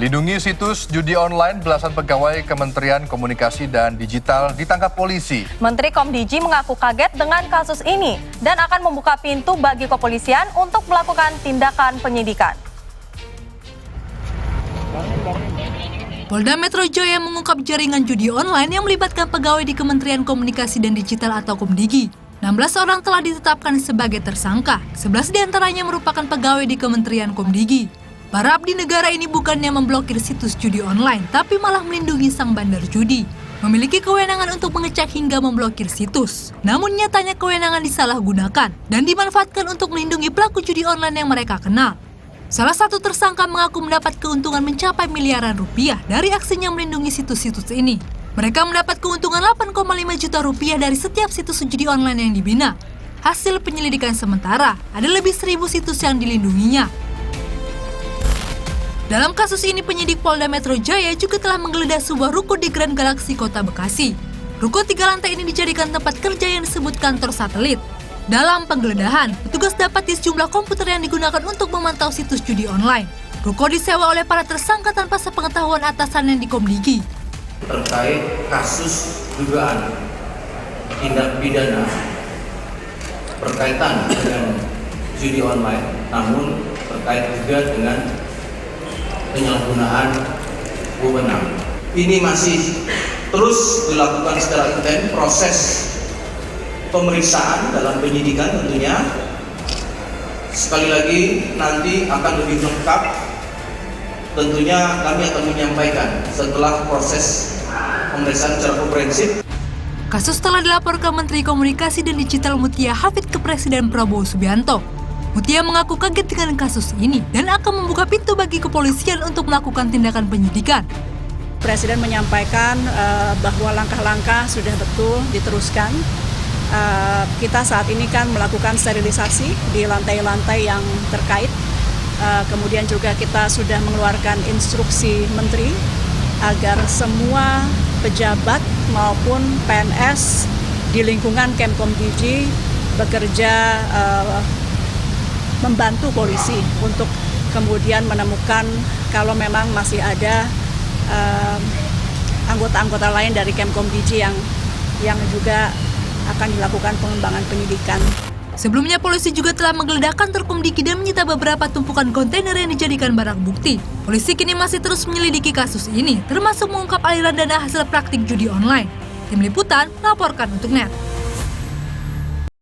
Lindungi situs judi online, belasan pegawai Kementerian Komunikasi dan Digital ditangkap polisi. Menteri Komdiji mengaku kaget dengan kasus ini dan akan membuka pintu bagi kepolisian untuk melakukan tindakan penyidikan. Polda Metro Jaya mengungkap jaringan judi online yang melibatkan pegawai di Kementerian Komunikasi dan Digital atau Komdigi. 16 orang telah ditetapkan sebagai tersangka, 11 diantaranya merupakan pegawai di Kementerian Komdigi. Para abdi negara ini bukannya memblokir situs judi online, tapi malah melindungi sang bandar judi. Memiliki kewenangan untuk mengecek hingga memblokir situs. Namun nyatanya kewenangan disalahgunakan dan dimanfaatkan untuk melindungi pelaku judi online yang mereka kenal. Salah satu tersangka mengaku mendapat keuntungan mencapai miliaran rupiah dari aksinya melindungi situs-situs ini. Mereka mendapat keuntungan 8,5 juta rupiah dari setiap situs judi online yang dibina. Hasil penyelidikan sementara, ada lebih 1.000 situs yang dilindunginya. Dalam kasus ini, penyidik Polda Metro Jaya juga telah menggeledah sebuah ruko di Grand Galaxy, Kota Bekasi. Ruko 3 lantai ini dijadikan tempat kerja yang disebut kantor satelit. Dalam penggeledahan, petugas dapati sejumlah komputer yang digunakan untuk memantau situs judi online. Ruko disewa oleh para tersangka tanpa sepengetahuan atasannya di Komdigi. Terkait kasus dugaan tindak pidana berkaitan dengan judi online, namun terkait juga dengan penyalahgunaan wewenang. Ini masih terus dilakukan secara intens proses pemeriksaan dalam penyidikan tentunya. Sekali lagi nanti akan lebih lengkap. Tentunya kami akan menyampaikan setelah proses pemeriksaan secara komprehensif. Kasus telah dilaporkan Menteri Komunikasi dan Digital Mutia Hafid ke Presiden Prabowo Subianto. Mutia mengaku kaget dengan kasus ini dan akan membuka pintu bagi kepolisian untuk melakukan tindakan penyidikan. Presiden menyampaikan bahwa langkah-langkah sudah betul diteruskan. Kita saat ini kan melakukan sterilisasi di lantai-lantai yang terkait. Kemudian juga kita sudah mengeluarkan instruksi menteri agar semua pejabat maupun PNS di lingkungan Kemkomdigi bekerja membantu polisi untuk kemudian menemukan kalau memang masih ada anggota-anggota lain dari Kemkomdigi yang juga akan dilakukan pengembangan penyidikan. Sebelumnya polisi juga telah menggeledah kantor Komdigi dan menyita beberapa tumpukan kontainer yang dijadikan barang bukti. Polisi kini masih terus menyelidiki kasus ini, termasuk mengungkap aliran dana hasil praktik judi online. Tim Liputan melaporkan untuk NET.